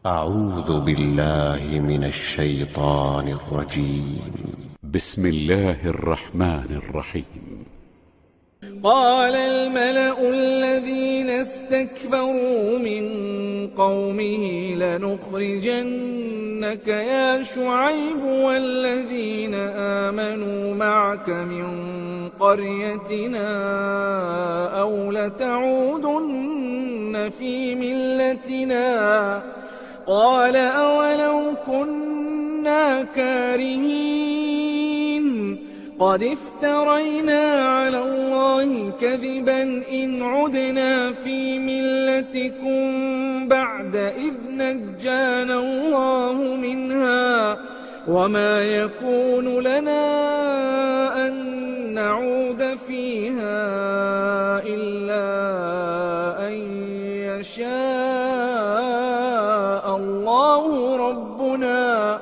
أعوذ بالله من الشيطان الرجيم. بسم الله الرحمن الرحيم. قال الملأ الذين استكبروا من قومه لنخرجنك يا شعيب والذين آمنوا معك من قريتنا أو لتعودن في ملتنا قال أولو كنا كارهين قد افترينا على الله كذبا إن عدنا في ملتكم بعد إذ نجانا الله منها وما يكون لنا أن نعود فيها إلا أن يشاء الله ربنا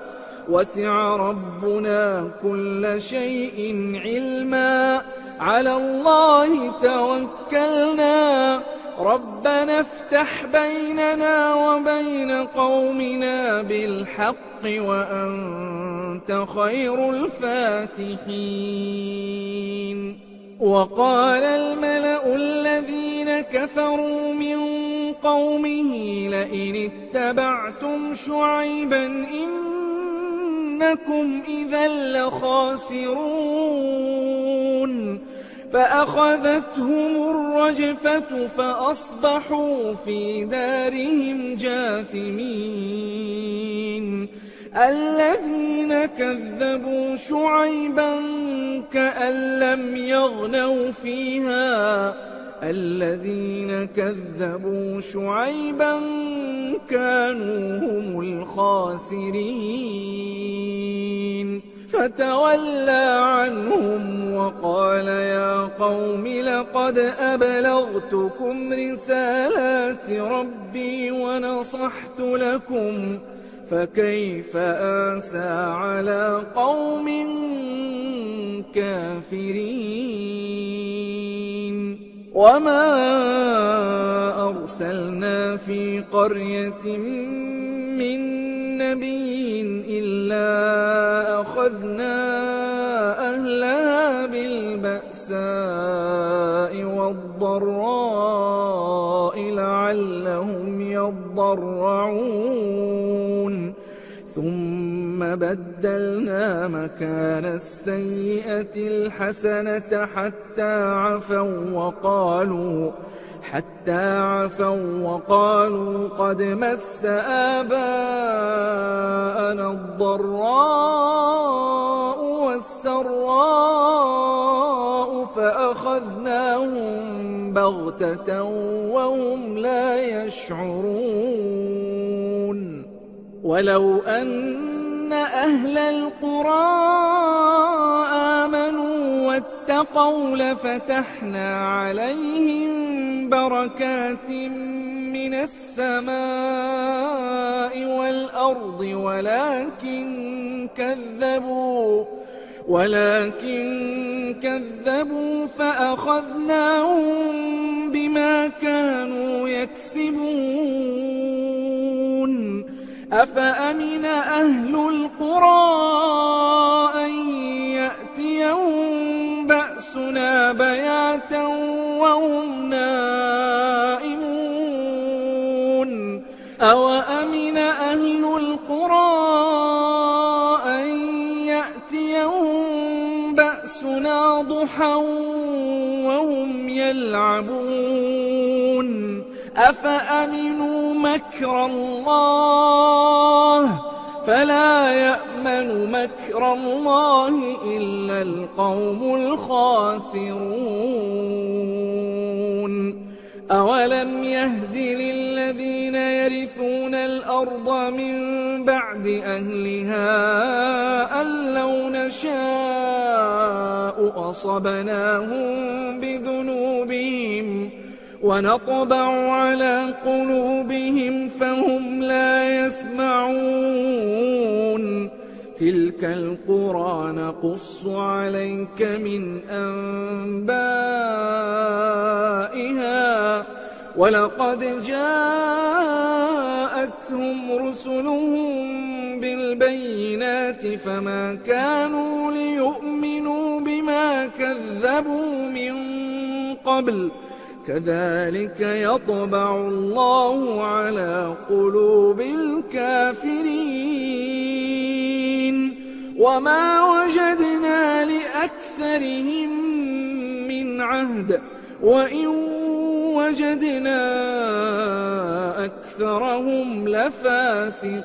وسع ربنا كل شيء علما على الله توكلنا ربنا افتح بيننا وبين قومنا بالحق وأنت خير الفاتحين. وقال الملأ الذين كفروا من قومه لئن اتبعتم شعيبا إنكم إذا لخاسرون فأخذتهم الرجفة فأصبحوا في دارهم جاثمين. الذين كذبوا شعيبا كأن لم يغنوا فيها الذين كذبوا شعيبا كانوا هم الخاسرين. فتولى عنهم وقال يا قوم لقد أبلغتكم رسالات ربي ونصحت لكم فكيف آسى على قوم كافرين. وما أرسلنا في قرية من نبي إلا أخذنا أهلها بالبأساء والضراء لعلهم يضرعون ثم بدلنا مكان السيئة الحسنة حتى عفوا وقالوا قد مس آباءنا الضراء والسراء فأخذناهم بغتة وهم لا يشعرون. ولو أن أهل القرى آمنوا واتقوا لفتحنا عليهم بركات من السماء والأرض ولكن كذبوا فأخذناهم بما كانوا يكسبون. أفأمن أهل القرى أن يأتيهم بأسنا بياتا وهم نائمون أوأمن أهل القرى أن يأتيهم بأسنا ضحى وهم يلعبون أفأمنوا مكر الله فلا يأمن مكر الله إلا القوم الخاسرون. أولم يهد للذين يرثون الأرض من بعد أهلها أن لو نشاء أصبناهم بذنوبهم ونطبع على قلوبهم فهم لا يسمعون. تلك القرى نقص عليك من أنبائها ولقد جاءتهم جاءتهم رسلهم بالبينات فما كانوا ليؤمنوا بما كذبوا من قبل كذلك يطبع الله على قلوب الكافرين وما وجدنا لأكثرهم من عهد وإن وجدنا أكثرهم لفاسقين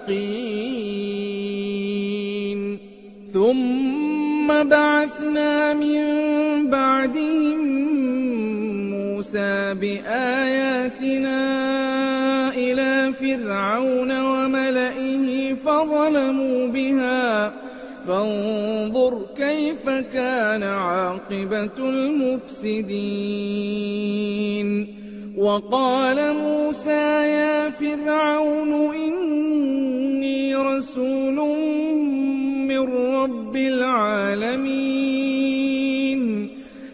ثم بعثنا من بعدهم موسى بآياتنا إلى فرعون وملئه فظلموا بها فانظر كيف كان عاقبة المفسدين وقال موسى يا فرعون إني رسول من رب العالمين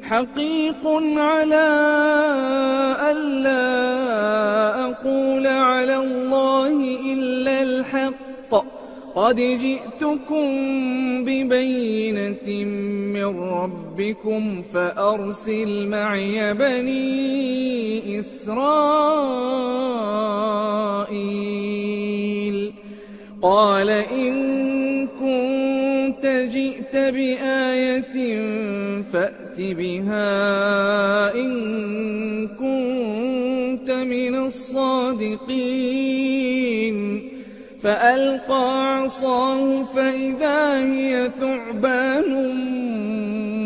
حقيق على ألا أقول على الله إلا الحق قد جئتكم ببينة من ربكم فأرسل معي بني إسرائيل قال إن كنت جئت بآية فأت بها إن كنت من الصادقين فألقى عصاه فإذا هي ثعبان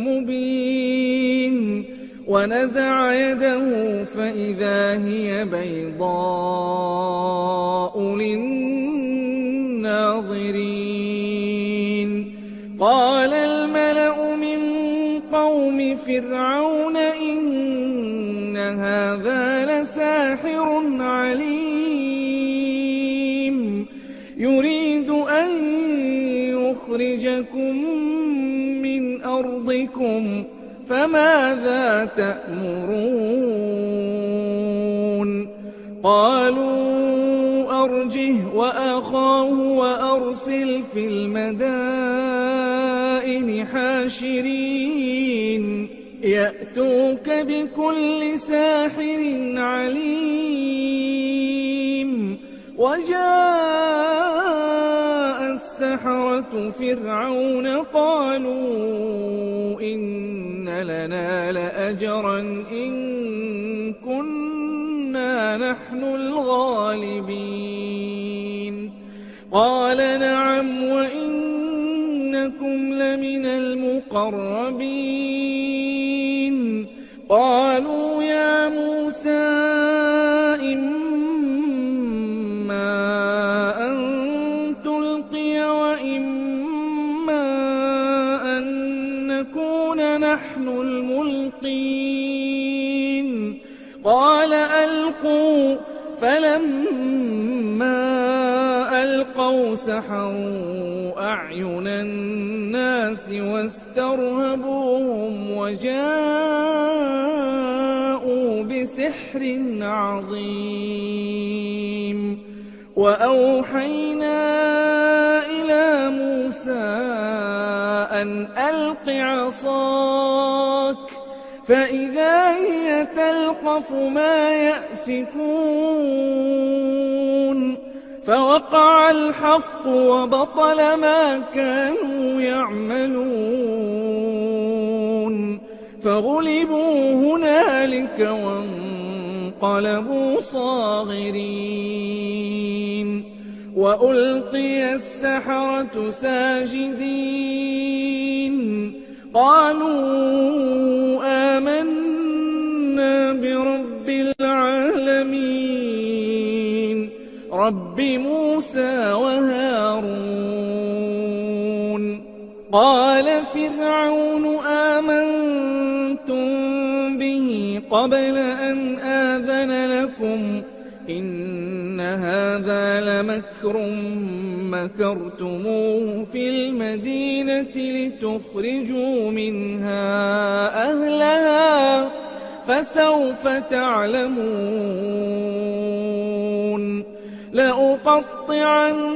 مبين ونزع يده فإذا هي بيضاء للناظرين قال الملأ من قوم فرعون إن هذا لساحر عليم يريد أن يخرجكم من أرضكم فماذا تأمرون قالوا أرجه وأخاه وأرسل في المدائن حاشرين يأتوك بكل ساحر عليم وجاء السحرة فرعون قالوا إن لنا لأجرا إن كنا نحن الغالبين قال نعم وإنكم لمن المقربين قالوا يا موسى إما أن تلقي وإما أن نكون نحن الملقين قال ألقوا فلما ألقوا سحروا أعين الناس واسترهبوهم وجاءوا بسحر عظيم وأوحينا إلى موسى أن ألق عصاك فإذا هي تلقف ما يأفكون فوقع الحق وبطل ما كانوا يعملون فغلبوا هنالك وانقلبوا صاغرين وألقي السحرة ساجدين قالوا آمنا برب العالمين رب موسى وهارون قال فرعون آمنتم به قبل أن آذن لكم إن هذا لمكر مكرتموه في المدينة لتخرجوا منها أهلها فسوف تعلمون لأقطعن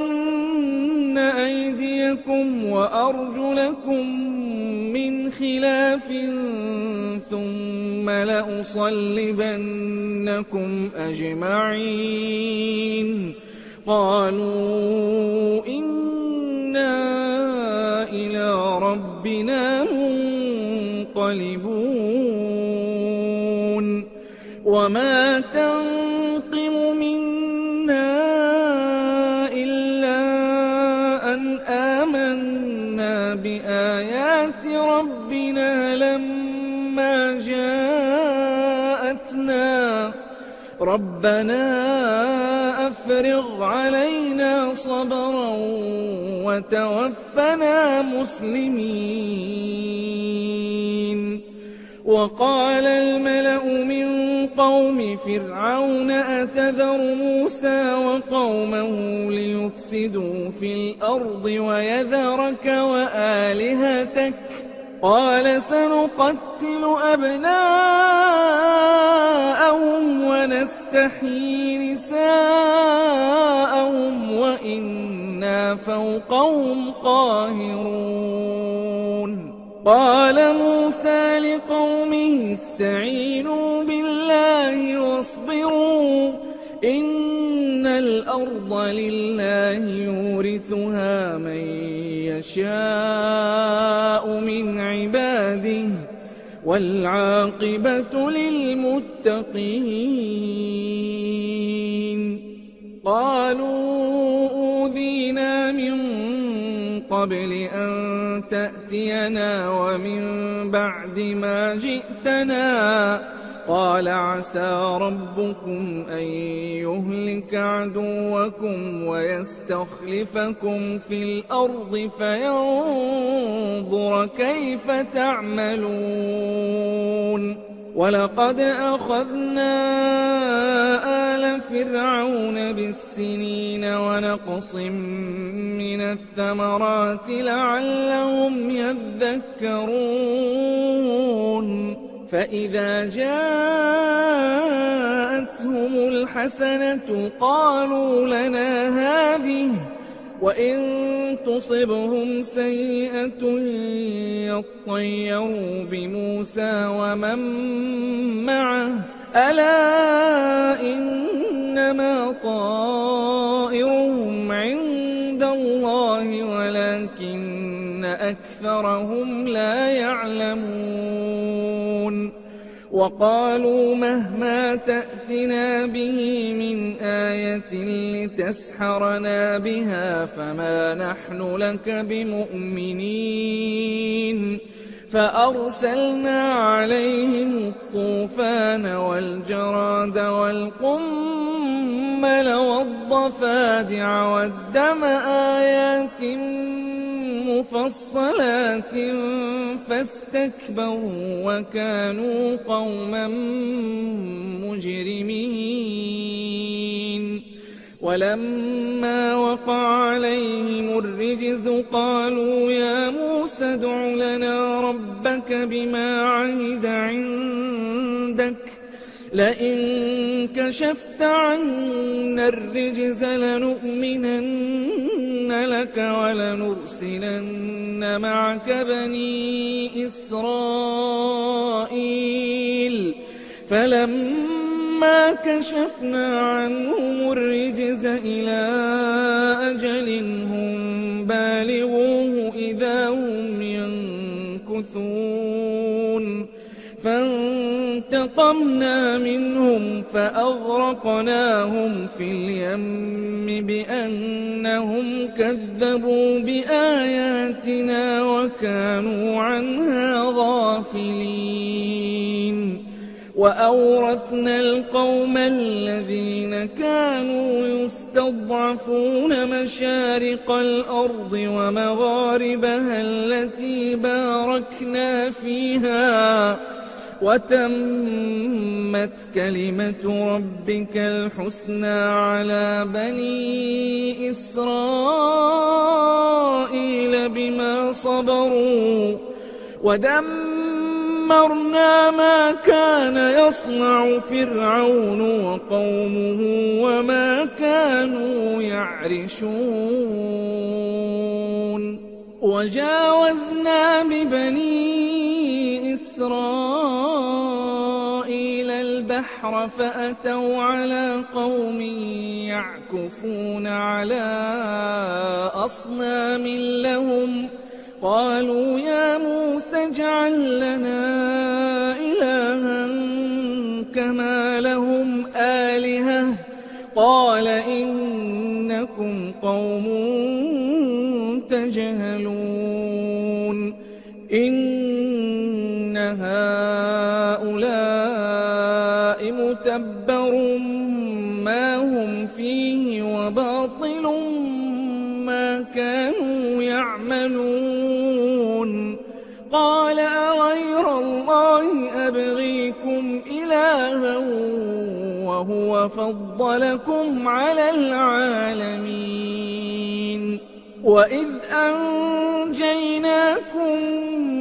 أيديكم وأرجلكم من خلاف ثم لأصلبنكم أجمعين قالوا إنا إلى ربنا منقلبون وما تنقم منا إلا أن آمنا بآيات ربنا لما جاءتنا ربنا أفرغ علينا صبرا وتوفنا مسلمين وقال الملأ من قوم فرعون أتذر موسى وقومه ليفسدوا في الأرض ويذرك وآلهتك قال سنقتل أبناءهم ونستحيي نساءهم وإنا فوقهم قاهرون قال موسى لقومه استعينوا بالله واصبروا إن الأرض لله يورثها من يشاء من عباده والعاقبة للمتقين قالوا أوذينا من قبل أن تأتينا ومن بعد ما جئتنا قال عسى ربكم أن يهلك عدوكم ويستخلفكم في الأرض فينظر كيف تعملون ولقد أخذنا آل فرعون بالسنين ونقص من الثمرات لعلهم يذكرون فإذا جاءتهم الحسنة قالوا لنا هذه وإن تصبهم سيئة يطيروا بموسى ومن معه ألا إنما طائرهم عند الله ولكن أكثرهم لا يعلمون وقالوا مهما تأتنا به من آية لتسحرنا بها فما نحن لك بمؤمنين فأرسلنا عليهم الطوفان والجراد والقمل والضفادع والدم آيات مفصلات فاستكبروا وكانوا قوما مجرمين ولما وقع عليهم الرجز قالوا يا موسى ادع لنا ربك بما عهد عندك لئن كشفت عنا الرجز لنؤمنن لك ولنرسلن معك بني إسرائيل فلما كشفنا عنهم الرجز إلى أجل هم بالغوه إذا هم ينكثون فانتقمنا منهم فأغرقناهم في اليم بأنهم كذبوا بآياتنا وكانوا عنها غافلين وأورثنا القوم الذين كانوا يستضعفون مشارق الأرض ومغاربها التي باركنا فيها وتمت كلمة ربك الحسنى على بني إسرائيل بما صبروا ودمرنا ودمرنا ما كان يصنع فرعون وقومه وما كانوا يعرشون وجاوزنا ببني إسرائيل البحر فأتوا على قوم يعكفون على أصنام لهم قالوا يا موسى اجعل لنا إلها كما لهم آلهة قال إنكم قوم تجهلون إن هؤلاء متبر ما هم فيه وباطل ما كانوا يعملون قال أغير الله أبغيكم إلها وهو فضلكم على العالمين وإذ أنجيناكم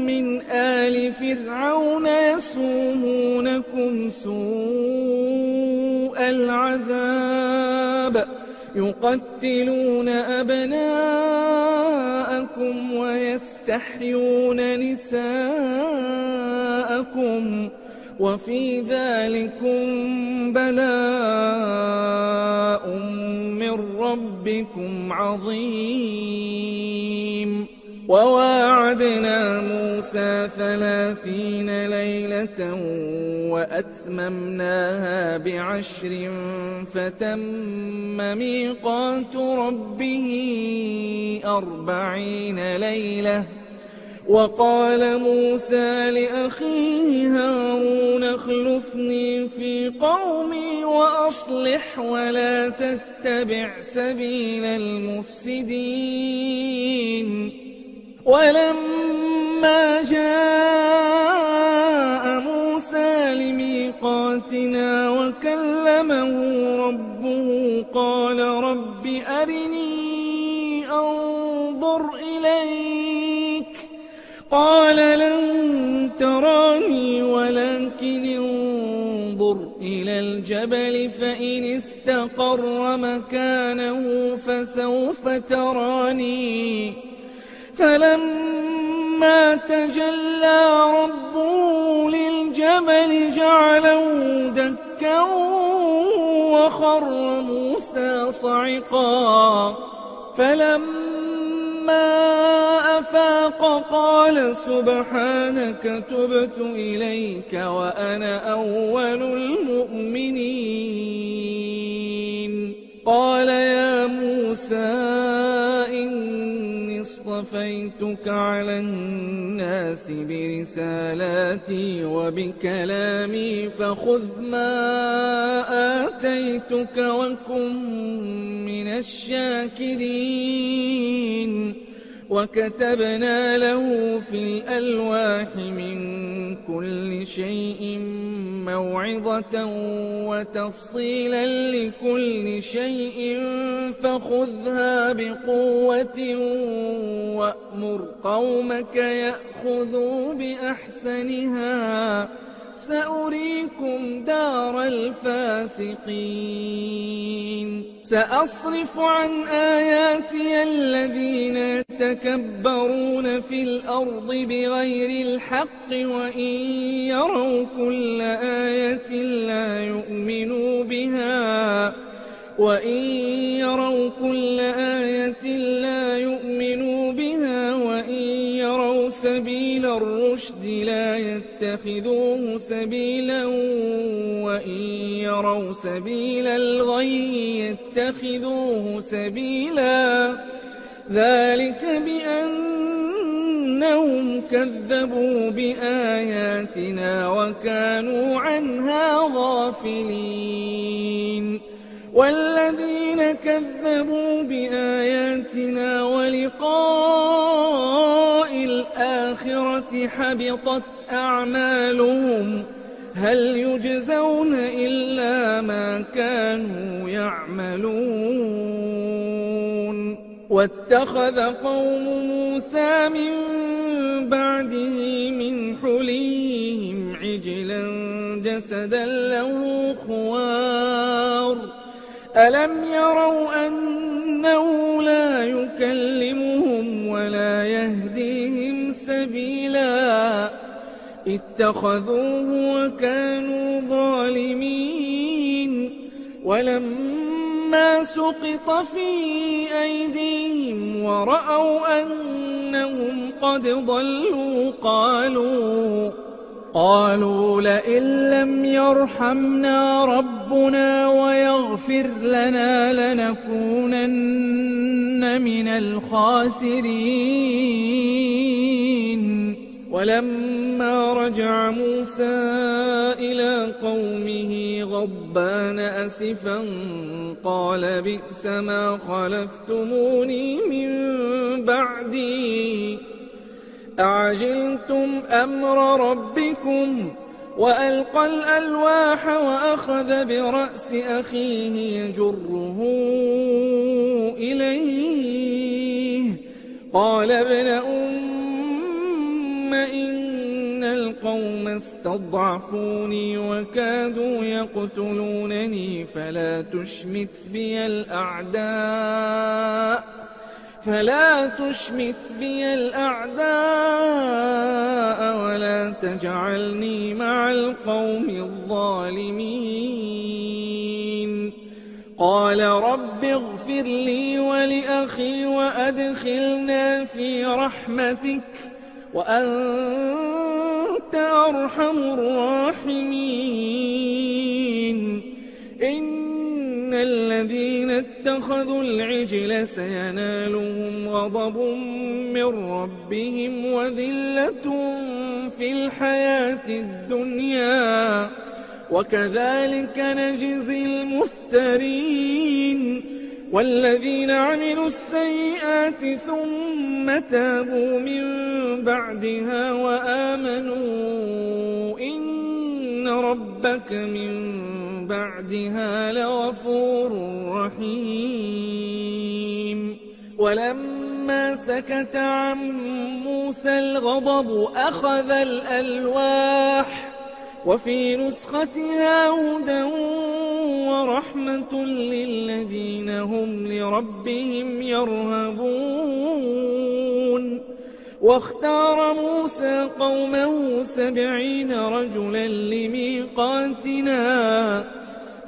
من آل فرعون يسومونكم سوء العذاب يقتلون أبناءكم ويستحيون نساءكم وفي ذلكم بلاء من ربكم عظيم وواعدنا موسى 30 ليلة وأتممناها ب10 فتم ميقات ربه 40 ليلة وقال موسى لأخيه هارون اخلفني في قومي وأصلح ولا تتبع سبيل المفسدين ولما جاء موسى لميقاتنا وكلمه ربه قال رب أرني أنظر إليك قال لن تراني ولكن انظر إلى الجبل فإن استقر مكانه فسوف تراني فلما تجلى ربه للجبل جعله دكا وخر موسى صعقا فلما أفاق قال سبحانك تبت إليك وأنا أول المؤمنين قال يا موسى إني اصطفيتك على الناس برسالاتي وبكلامي فخذ ما آتيتك وكن من الشاكرين وكتبنا له في الألواح من كل شيء موعظة وتفصيلا لكل شيء فخذها بقوة وأمر قومك يأخذوا بأحسنها سأريكم دار الفاسقين سأصرف عن آياتي الذين يتكبرون في الأرض بغير الحق وإن يروا كل آية لا يؤمنوا بها وإن يروا كل آية لا يؤمنوا بها وإن يروا سبيل الرشد لا يتخذوه سبيلا وإن يروا سبيل الغي يتخذوه سبيلا ذلك بأنهم كذبوا بآياتنا وكانوا عنها غافلين والذين كذبوا بآياتنا ولقاء الآخرة حبطت أعمالهم هل يجزون إلا ما كانوا يعملون واتخذ قوم موسى من بعده من حليهم عجلا جسدا له خوار ألم يروا أنه لا يكلمهم ولا يهديهم سبيلا اتخذوه وكانوا ظالمين ولما سقط في أيديهم ورأوا أنهم قد ضلوا قالوا لئن لم يرحمنا ربنا ويغفر لنا لنكونن من الخاسرين ولما رجع موسى إلى قومه غضبان أسفا قال بئس ما خلفتموني من بعدي أعجلتم أمر ربكم وألقى الألواح وأخذ برأس أخيه يجره إليه قال ابن إن القوم استضعفوني وكادوا يقتلونني فلا تشمت بي الأعداء ولا تجعلني مع القوم الظالمين قال رب اغفر لي ولأخي وأدخلنا في رحمتك وأنت أرحم الراحمين إن الذين اتخذوا العجل سينالهم غضب من ربهم وذلة في الحياة الدنيا وكذلك نجزي المفترين والذين عملوا السيئات ثم تابوا من بعدها وآمنوا إن ربك من بعدها لغفور رحيم ولما سكت عن موسى الغضب أخذ الألواح وفي نسختها هدى ورحمة للذين هم لربهم يرهبون واختار موسى قومه 70 رجلا لميقاتنا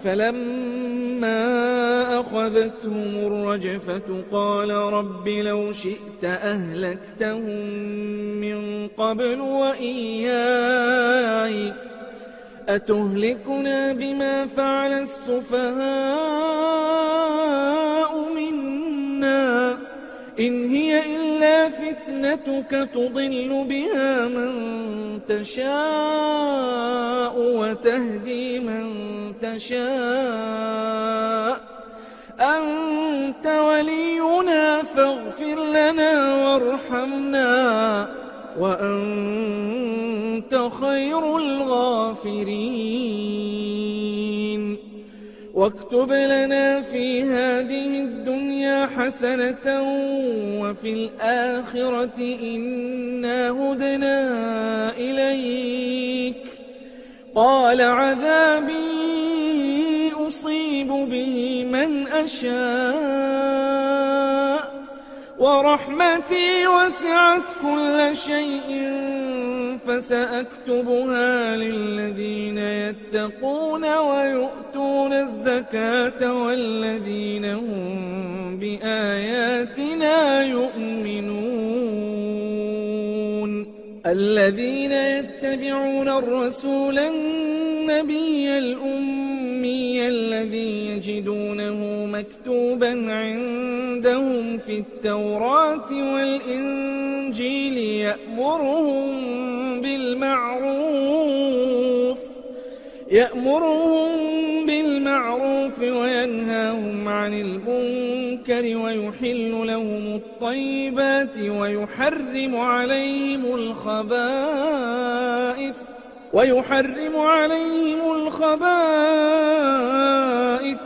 فلما أخذتهم الرجفة قال رب لو شئت أهلكتهم من قبل وإياي أتهلكنا بما فعل السفهاء منا إن هي إلا فتنتك تضل بها من تشاء وتهدي من تشاء أنت ولينا فاغفر لنا وارحمنا وأنت خير الغافرين واكتب لنا في هذه الدنيا حسنة وفي الآخرة إنا هدنا إليك قال عذابي أصيب به من أشاء ورحمتي وسعت كل شيء فسأكتبها للذين يتقون ويؤتون الزكاة والذين هم بآياتنا يؤمنون الذين يتبعون الرسول النبي الأمي الذي يجدونه مكتوبا عندهم في التوراة والإنجيل يأمرهم بالمعروف وينهاهم عن المنكر ويحل لهم الطيبات ويحرم عليهم الخبائث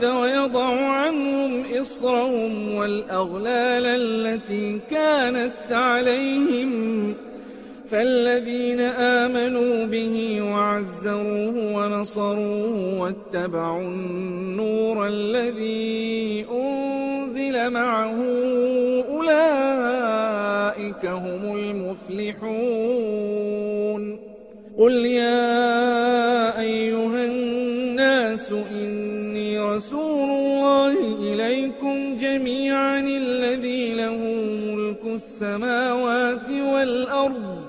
ويضع عنهم إصرهم إصرهم والأغلال التي كانت عليهم فالذين آمنوا به وعزروه ونصروه واتبعوا النور الذي أنزل معه أولئك هم المفلحون قل يا أيها الناس إني رسول الله إليكم جميعا الذي له ملك السماوات والأرض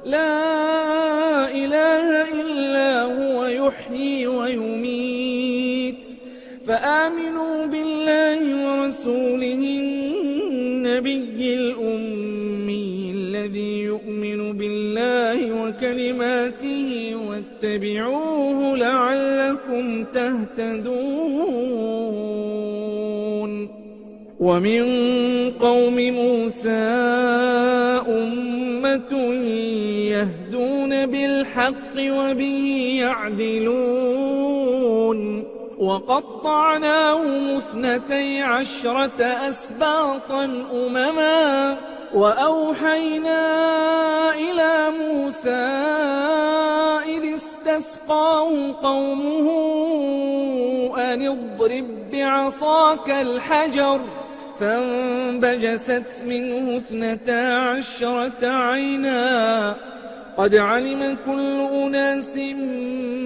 لا إله إلا هو يحيي ويميت فآمنوا بالله ورسوله النبي الأمي الذي يؤمن بالله وكلماته واتبعوه لعلكم تهتدون ومن قوم موسى أمة يهدون بالحق وبه يعدلون وقطعناهم 12 أسباطا أمما وأوحينا إلى موسى إذ استسقاه قومه أن اضرب بعصاك الحجر فانبجست منه 12 عينا قد علم كل أناس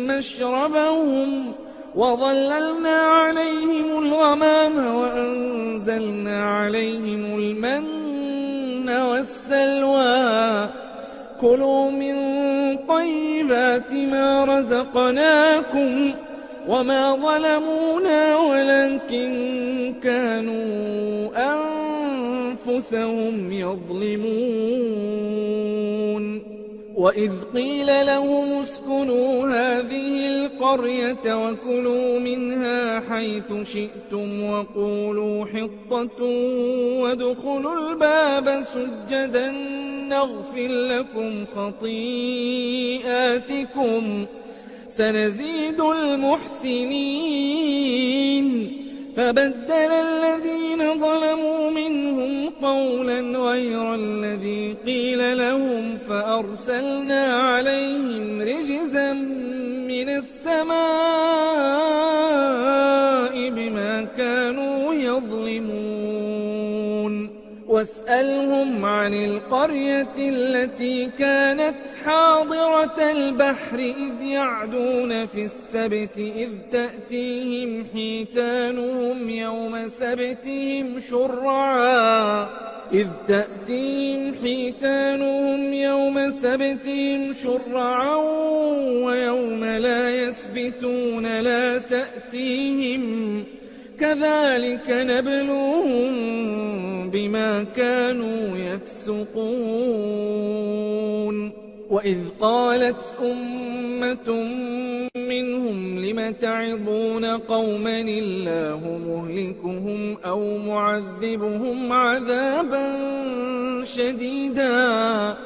مشربهم وظللنا عليهم الغمام وأنزلنا عليهم المن والسلوى كلوا من طيبات ما رزقناكم وما ظلمونا ولكن كانوا أنفسهم يظلمون وإذ قيل لهم اسكنوا هذه القرية وكلوا منها حيث شئتم وقولوا حطة وادخلوا الباب سجدا نغفر لكم خطيئاتكم سنزيد المحسنين فبدل الذين ظلموا منهم قولا غير الذي قيل لهم فأرسلنا عليهم رجزا من السماء بما كانوا يظلمون واسألهم عن القرية التي كانت حاضرة البحر إذ يعدون في السبت إذ تأتيهم حيتانهم يوم سبتهم شرعا ويوم لا يسبتون لا تأتيهم كذلك نبلوهم بما كانوا يفسقون وإذ قالت أمة منهم لم تعظون قوما الله مهلكهم أو معذبهم عذابا شديدا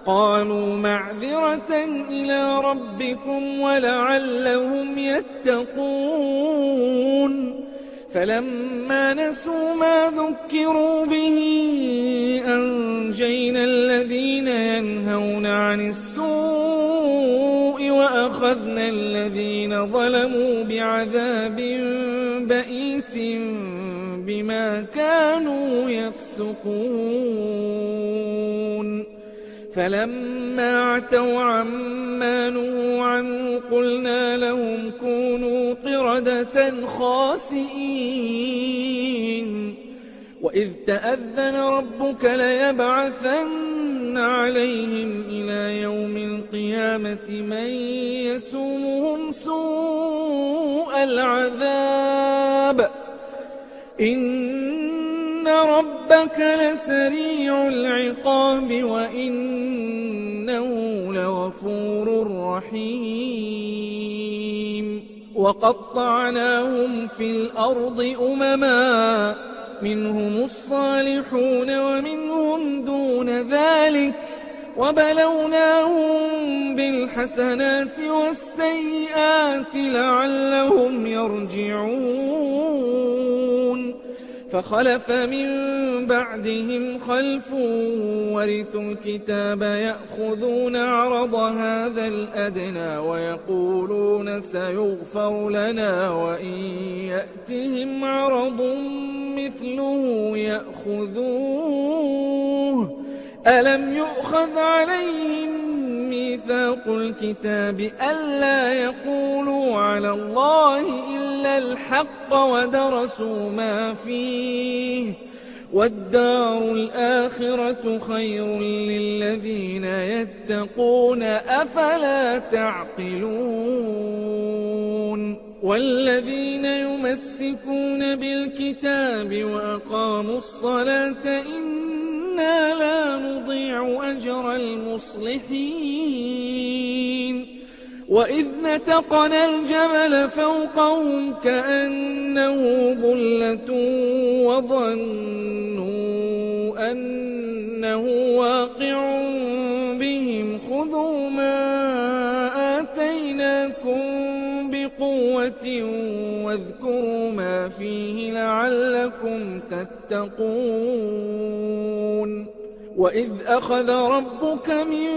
قالوا معذرة إلى ربكم ولعلهم يتقون فلما نسوا ما ذكروا به أنجينا الذين ينهون عن السوء وأخذنا الذين ظلموا بعذاب بئيس بما كانوا يفسقون فلما عتوا عما نهوا عنه قلنا لهم كونوا قردة خاسئين وإذ تأذن ربك ليبعثن عليهم إلى يوم القيامة من يسومهم سوء العذاب إن ربك لسريع العقاب وإنه لغفور رحيم وقطعناهم في الأرض أمما منهم الصالحون ومنهم دون ذلك وبلوناهم بالحسنات والسيئات لعلهم يرجعون فخلف من بعدهم خلف ورثوا الكتاب يأخذون عرض هذا الأدنى ويقولون سيغفر لنا وإن يأتهم عرض مثله يأخذوه ألم يؤخذ عليهم ميثاق الكتاب ألا يقولوا على الله إلا الحق ودرسوا ما فيه والدار الآخرة خير للذين يتقون أفلا تعقلون والذين يمسكون بالكتاب وأقاموا الصلاة إنا لا نضيع أجر المصلحين وإذ نتقنا الجبل فوقهم كأنه ظلة وظنوا أنه واقع بهم خذوا ما آتيناكم بقوة واذكروا ما فيه لعلكم تتقون وإذ أخذ ربك من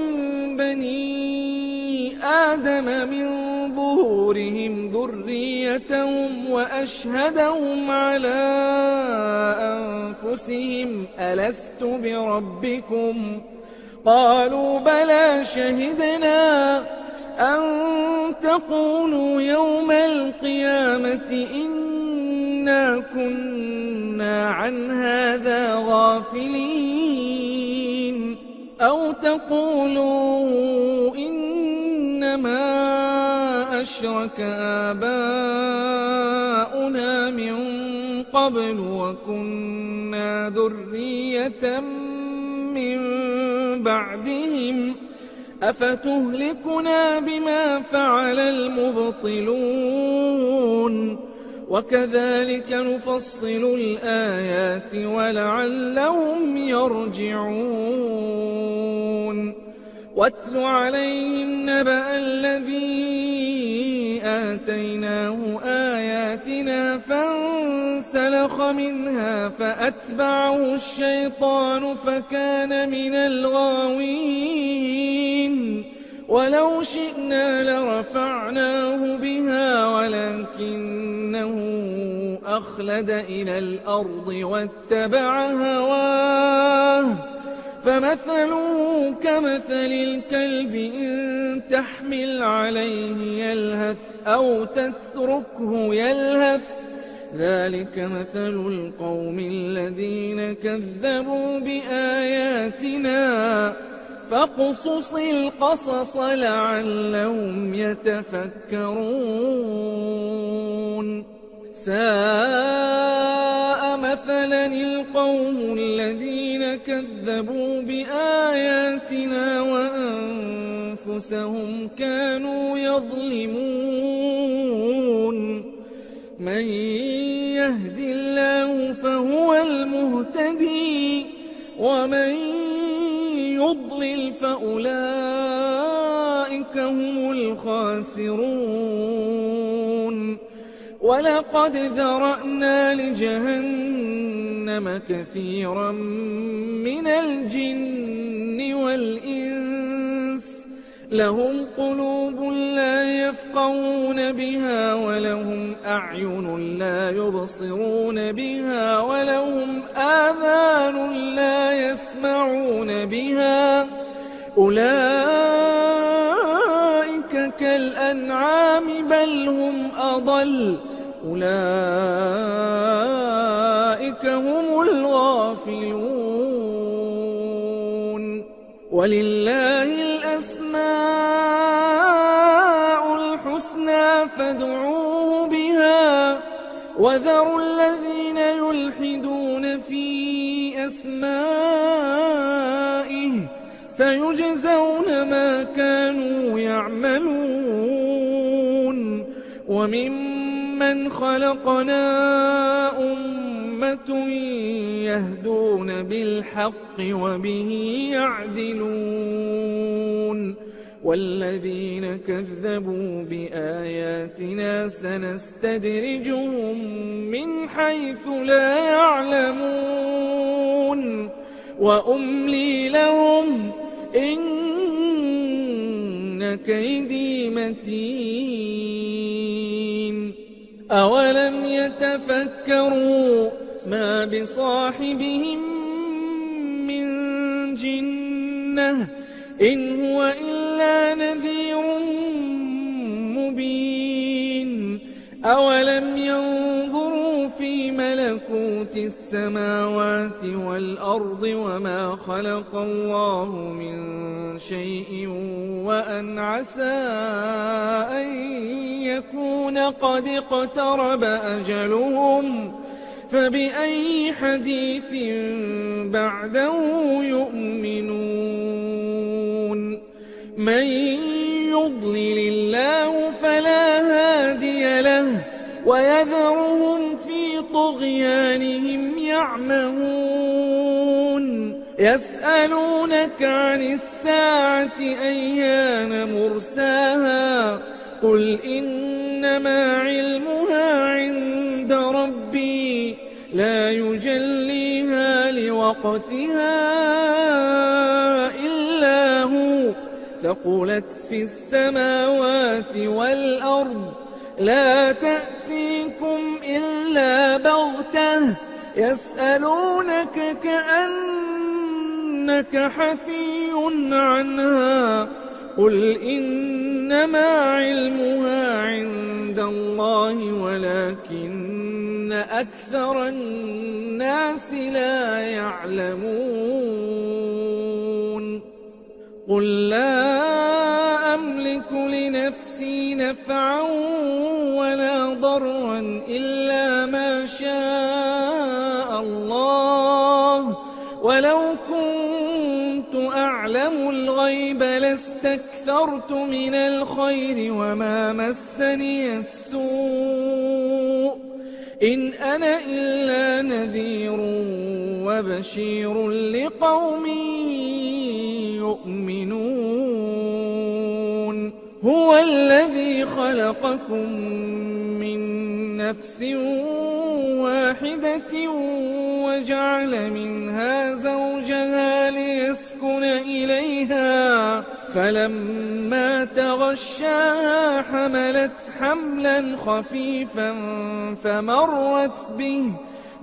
بني آدم من ظهورهم ذريتهم وأشهدهم على أنفسهم ألست بربكم قالوا بلى شهدنا أن تقولوا يوم القيامة إنا كنا عن هذا غافلين أو تقولوا إنما أشرك آباؤنا من قبل وكنا ذرية من بعدهم أفتهلكنا بما فعل المبطلون وكذلك نفصل الآيات ولعلهم يرجعون واتل عليهم نبأ الذي آتيناه آياتنا فانسلخ منها فأتبعه الشيطان فكان من الغاوين ولو شئنا لرفعناه بها ولكنه أخلد إلى الأرض واتبع هواه فمثله كمثل الكلب إن تحمل عليه يلهث أو تتركه يلهث ذلك مثل القوم الذين كذبوا بآياتنا فاقصص القصص لعلهم يتفكرون ساء مثلا القوم الذين كذبوا بآياتنا وأنفسهم كانوا يظلمون من يهد الله فهو المهتدي ومن يضلل فأولئك هم الخاسرون ولقد ذرأنا لجهنم كثيرا من الجن والإنس لهم قلوب لا يفقهون بها ولهم أعين لا يبصرون بها ولهم آذان لا يسمعون بها أولئك كالأنعام بل هم أضل أولئك هم الغافلون ولله الأسماء الحسنى فادعوه بها وذروا الذين يلحدون في أسمائه سيجزون ما كانوا يعملون وممن خلقنا أمة يهدون بالحق وبه يعدلون والذين كذبوا بآياتنا سنستدرجهم من حيث لا يعلمون وأملي لهم إن كيدي متين أولم يتفكروا ما بصاحبهم من جنة إن هو إلا نذير مبين أولم ينظروا في ملكوت السماوات والأرض وما خلق الله من شيء وأن عسى أن يكون قد اقترب أجلهم فبأي حديث بعده يؤمنون من يضلل الله فلا هادي له ويذرهم في طغيانهم يعمهون يسألونك عن الساعة أيان مرساها قل إنما علمها عند ربي لا يجليها لوقتها إلا هو ثقلت في السماوات والأرض لا تأتيكم إلا بغتة يسألونك كأنك حفي عنها قل إنما علمها عند الله ولكن أكثر الناس لا يعلمون قل لا أملك لنفسي نفعا ولا ضرا إلا ما شاء الله ولو كنت أعلم الغيب لاستكثرت من الخير وما مسني السوء إن أنا إلا نذير وبشير لقوم يؤمنون هو الذي خلقكم من نفس واحدة وجعل منها زوجها ليسكن إليها فلما تغشاها حملت حملا خفيفا فمرت به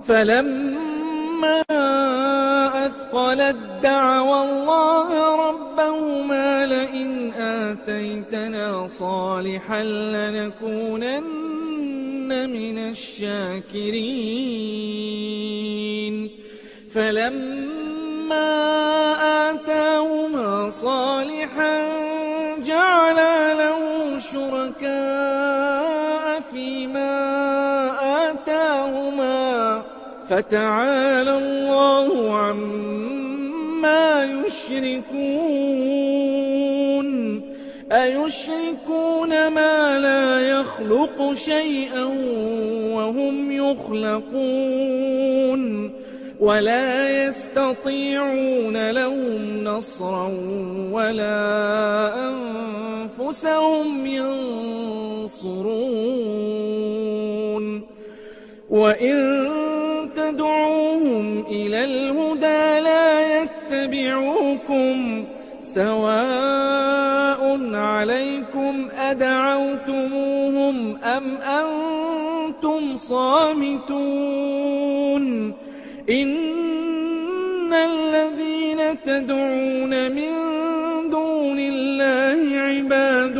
فلما أثقلت دعوا الله ربهما لئن آتيتنا صالحا لنكونن من الشاكرين فلما آتاهما صالحا جعلا له شركاء فيما آتاهما فتعالى الله عما يشركون أيشركون ما لا يخلق شيئا وهم يخلقون ولا يستطيعون لهم نصرا ولا أنفسهم ينصرون وإن تدعوهم إلى الهدى لا يتبعوكم سواء عليكم أدعوتموهم أم أنتم صامتون إن الذين تدعون من دون الله عباد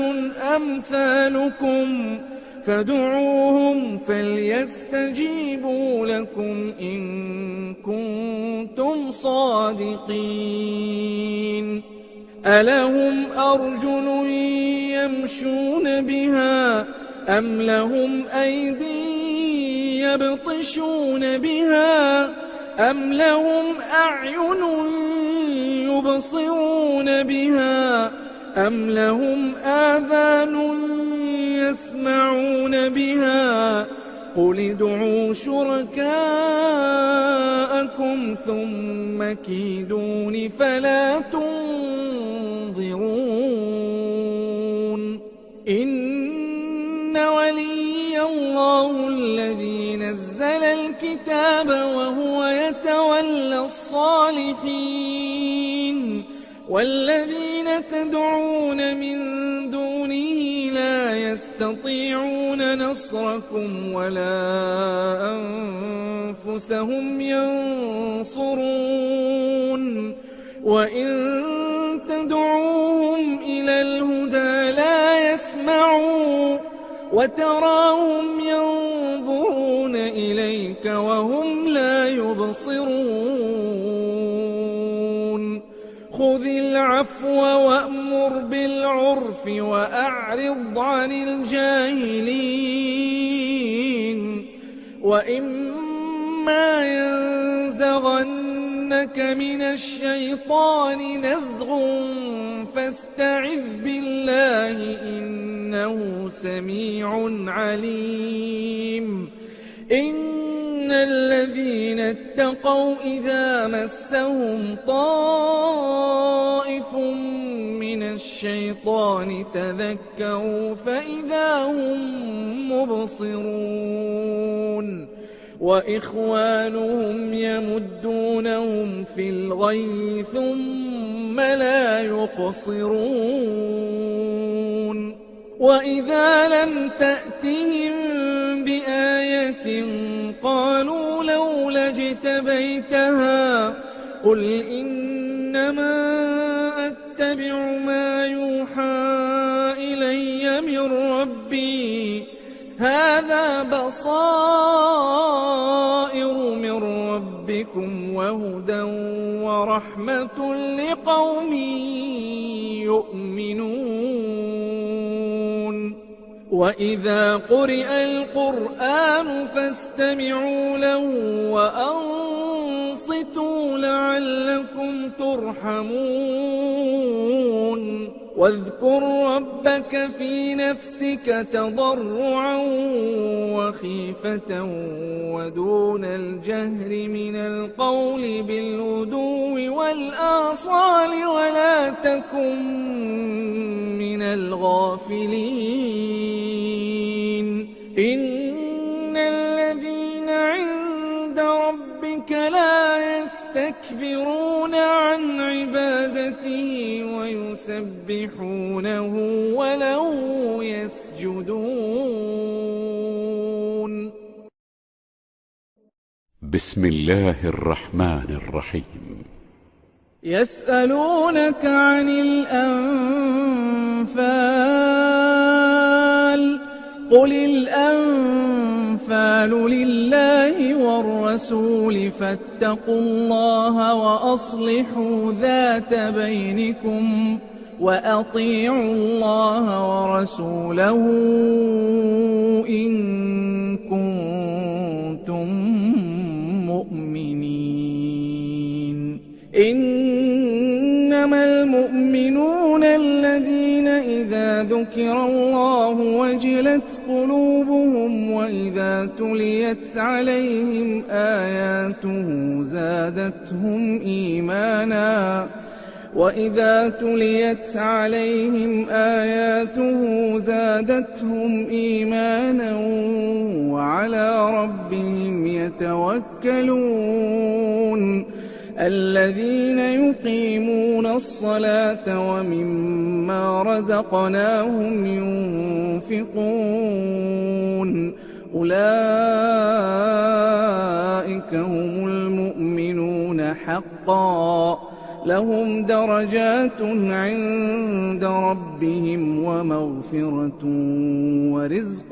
أمثالكم فادعوهم فليستجيبوا لكم إن كنتم صادقين ألهم أرجل يمشون بها أم لهم أيدي يبطشون بها أم لهم أعين يبصرون بها أم لهم آذان يسمعون بها قل ادعوا شركاءكم ثم كيدون فلا تنظرون إن وليي الله الذي نزل الكتاب وهو يتولى الصالحين والذين تدعون من دونه لا يستطيعون نصركم ولا أنفسهم ينصرون وإن تدعوهم إلى الهدى لا يسمعوا وتراهم ينظرون إليك وهم لا يبصرون خذ العفو وأمر بالعرف وأعرض عن الجاهلين وإما ينزغنك من الشيطان نزغ فاستعذ بالله إنه سميع عليم إن الذين اتقوا إذا مسهم طائف من الشيطان تذكروا فإذا هم مبصرون وإخوانهم يمدونهم في الغي ثم لا يقصرون وإذا لم تأتهم بآية قالوا لولا اجتبيتها قل إنما أتبع ما يوحى إلي من ربي هذا بصائر من ربكم وهدى ورحمة لقوم يؤمنون وإذا قرئ القرآن فاستمعوا له وأنصتوا لعلكم ترحمون واذكر ربك في نفسك تضرعا وخيفة ودون الجهر من القول بالغدو والآصال ولا تكن من الغافلين إن الذين عند ربك لا يستكبرون عن عبادته ويسبحونه وله يسجدون بسم الله الرحمن الرحيم يسألونك عن الأنفال قل الأنفال لله والرسول فاتقوا الله وأصلحوا ذات بينكم وأطيعوا الله ورسوله إن كنتم مؤمنين إنما المؤمنون الذين إذا ذكر الله وجلت قلوبهم وإذا تليت عليهم آياته زادتهم إيمانا وعلى ربهم يتوكلون الذين يقيمون الصلاة ومما رزقناهم ينفقون أولئك هم المؤمنون حقا لهم درجات عند ربهم ومغفرة ورزق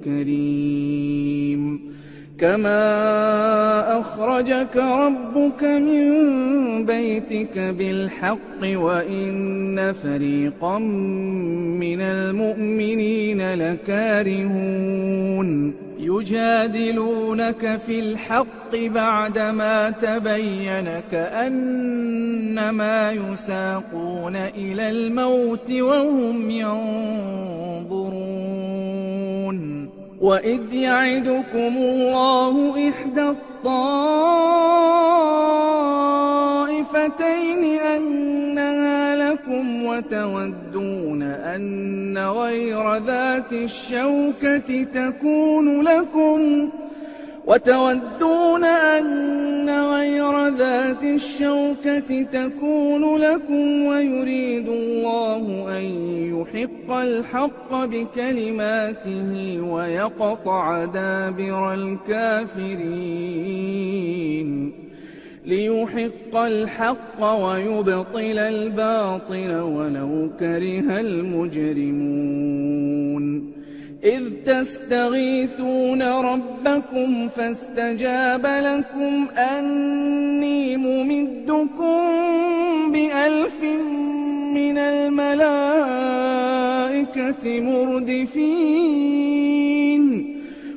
كريم كما أخرجك ربك من بيتك بالحق وإن فريقا من المؤمنين لكارهون يجادلونك في الحق بعدما تبين كأنما يساقون إلى الموت وهم ينظرون وإذ يعدكم الله إحدى الطائفتين أنها لكم وتودون أن ذات الشوكة تكون لكم وتودون أن غير ذات الشوكة تكون لكم ويريد الله أن يحق الحق بكلماته ويقطع دابر الكافرين ليحق الحق ويبطل الباطل ولو كره المجرمون إذ تستغيثون ربكم فاستجاب لكم أني ممدكم ب1000 من الملائكة مردفين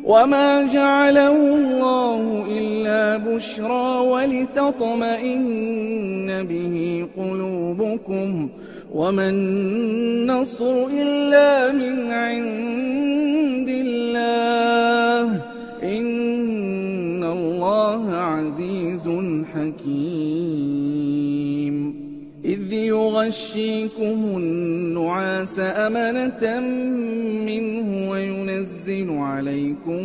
وما جعله الله إلا بشرى ولتطمئن به قلوبكم وما النصر إلا من عند الله إن الله عزيز حكيم إذ يغشيكم النعاس أمنة منه وينزل عليكم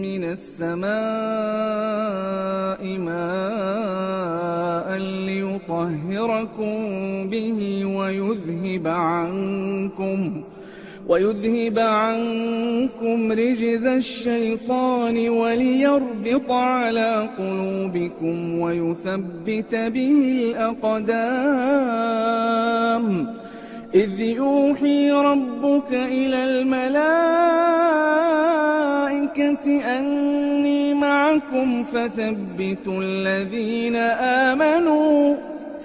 من السماء ماء ليطهركم به ويذهب عنكم رجز الشيطان وليربط على قلوبكم ويثبت به الأقدام إذ يوحي ربك إلى الملائكة أني معكم فثبتوا الذين آمنوا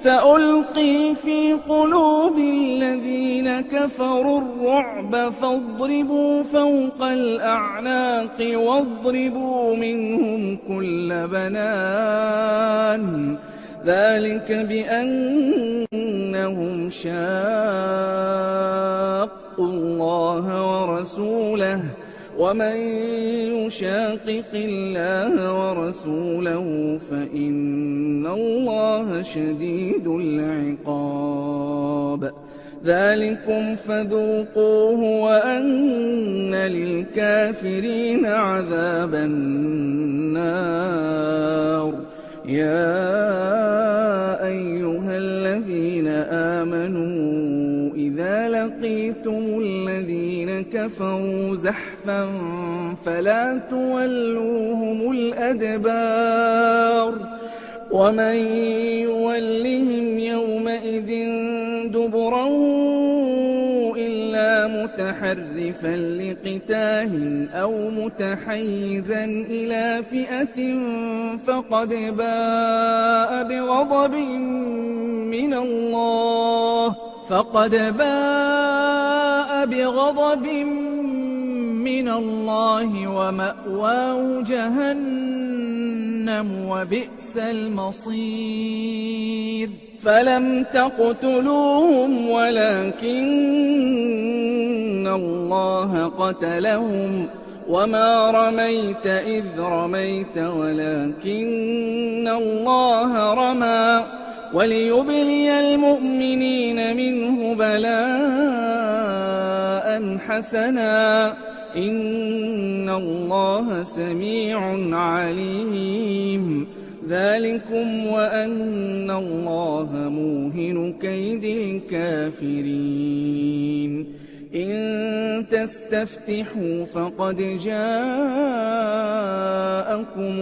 سألقي في قلوب الذين كفروا الرعب فاضربوا فوق الأعناق واضربوا منهم كل بنان ذلك بأنهم شاقوا الله ورسوله ومن يشاقق الله ورسوله فإن الله شديد العقاب ذلكم فذوقوه وأن للكافرين عذاب النار يا أيها الذين آمنوا إذا لقيتم الذين كفروا زحفا فلا تولوهم الأدبار ومن يولهم يومئذ دبرا إلا متحرفا لقتال أو متحيزا إلى فئة فقد باء بغضب من الله ومأواه جهنم وبئس المصير فلم تقتلوهم ولكن الله قتلهم وما رميت إذ رميت ولكن الله رمى وليبلي المؤمنين منه بلاء حسنا إن الله سميع عليم ذلكم وأن الله موهن كيد الكافرين إن تستفتحوا فقد جاءكم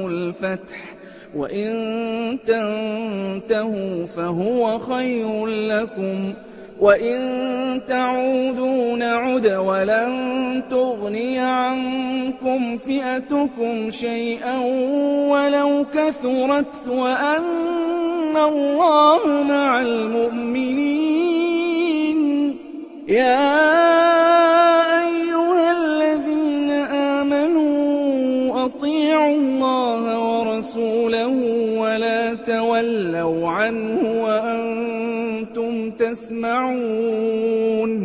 الفتح وإن تنتهوا فهو خير لكم وإن تعودوا نعد ولن تغني عنكم فئتكم شيئا ولو كثرت وأن الله مع المؤمنين يا أيها الذين آمنوا أطيعوا الله ورسوله ولا تولوا عنه وأنتم تسمعون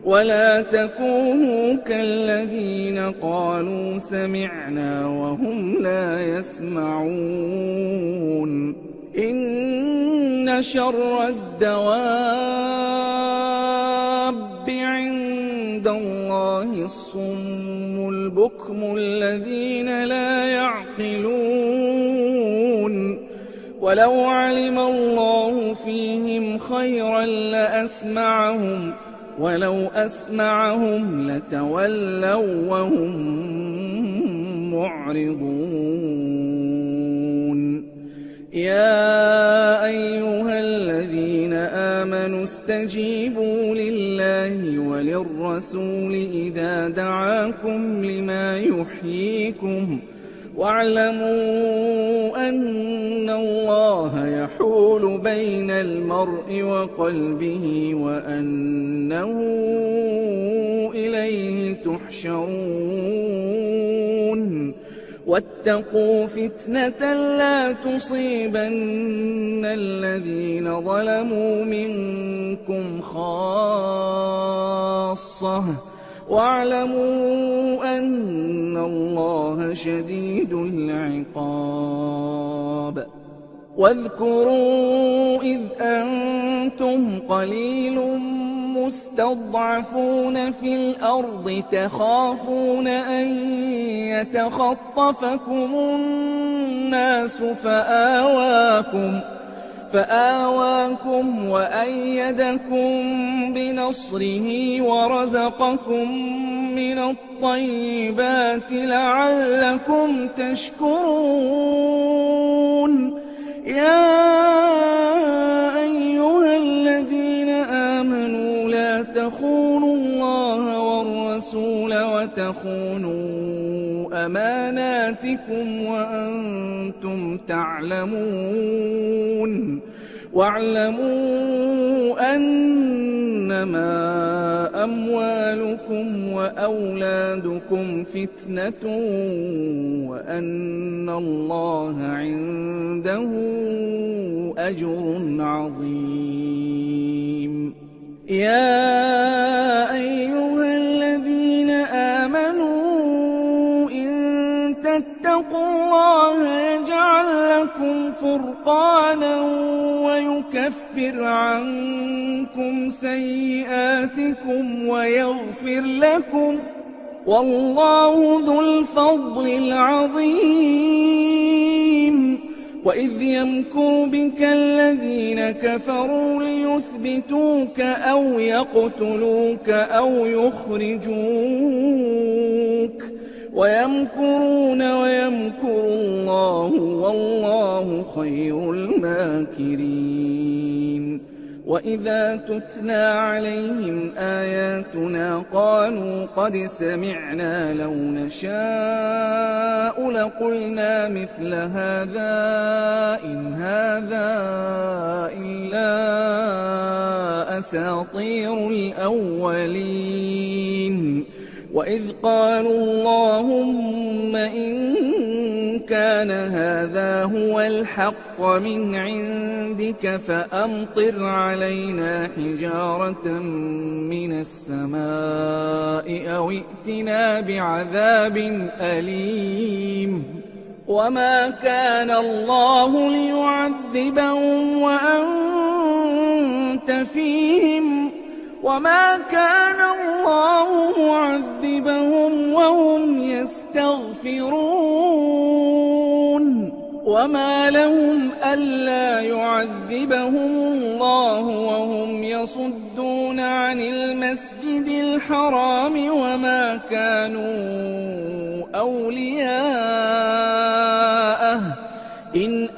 ولا تكونوا كالذين قالوا سمعنا وهم لا يسمعون إن شر الدواب عند الله الصم البكم الذين لا يعقلون ولو علم الله فيهم خيرا لأسمعهم ولو أسمعهم لتولوا وهم معرضون يا أيها الذين آمنوا استجيبوا لله وللرسول إذا دعاكم لما يحييكم واعلموا أن الله يحول بين المرء وقلبه وأنه إليه تحشرون واتقوا فتنة لا تصيبن الذين ظلموا منكم خاصة واعلموا أن الله شديد العقاب واذكروا إذ أنتم قليل مستضعفون في الأرض تخافون أن يتخطفكم الناس فآواكم وأيدكم بنصره ورزقكم من الطيبات لعلكم تشكرون يا أيها الذين آمنوا لا تخونوا الله والرسول وتخونوا أماناتكم وأنتم تعلمون واعلموا أنما أموالكم وأولادكم فتنة وأن الله عنده أجر عظيم يا أيها الذين آمنوا إن تتقوا الله يجعل لكم فرقانا ويكفر عنكم سيئاتكم ويغفر لكم والله ذو الفضل العظيم وإذ يمكر بك الذين كفروا ليثبتوك أو يقتلوك أو يخرجوك ويمكرون ويمكر الله والله خير الماكرين وإذا تتلى عليهم آياتنا قالوا قد سمعنا لو نشاء لقلنا مثل هذا إن هذا إلا أساطير الأولين وإذ قالوا اللهم إن كان هذا هو الحق من عندك فأمطر علينا حجارة من السماء أو ائتنا بعذاب أليم وما كان الله ليعذبهم وأنت فيهم وما كان الله معذبهم وهم يستغفرون وما لهم ألا يعذبهم الله وهم يصدون عن المسجد الحرام وما كانوا أولياءه إن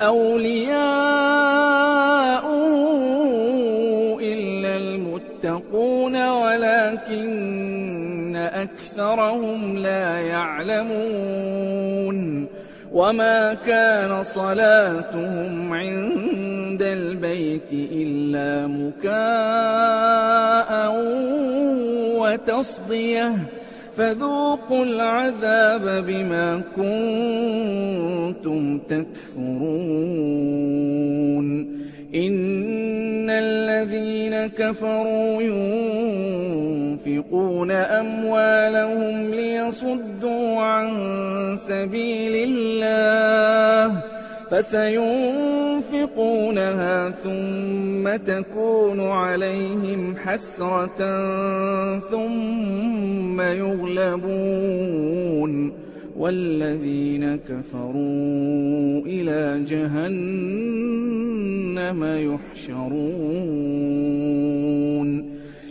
إلا المتقون ولكن أكثرهم لا يعلمون وما كان صلاتهم عند البيت إلا مكاء وتصدية فذوقوا العذاب بما كنتم تكفرون إن الذين كفروا ينفقون أموالهم ليصدوا عن سبيل الله فسينفقونها فيطيقونها ثم تكون عليهم حسرة ثم يغلبون والذين كفروا إلى جهنم يحشرون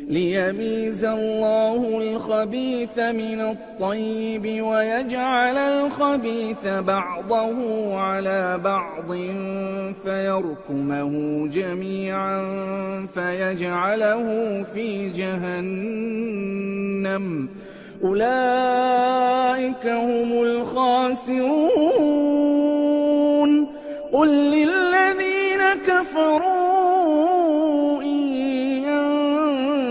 ليميز الله الخبيث من الطيب ويجعل الخبيث بعضه على بعض فيركمه جميعا فيجعله في جهنم أولئك هم الخاسرون قل للذين كفروا إن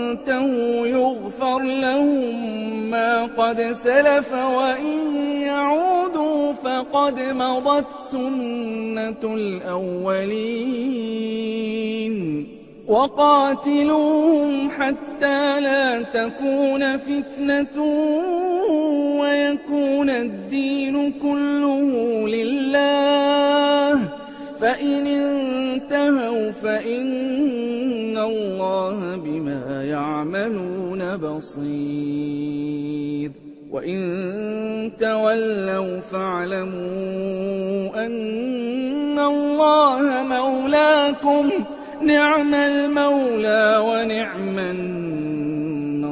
ينتهوا يغفر لهم ما قد سلف وإن يعودوا فقد مضت سنة الأولين وقاتلوهم حتى لا تكون فتنة ويكون الدين كله لله فإن انتهوا فإن الله بما يعملون بصير وإن تولوا فاعلموا أن الله مولاكم نعم المولى ونعم النصير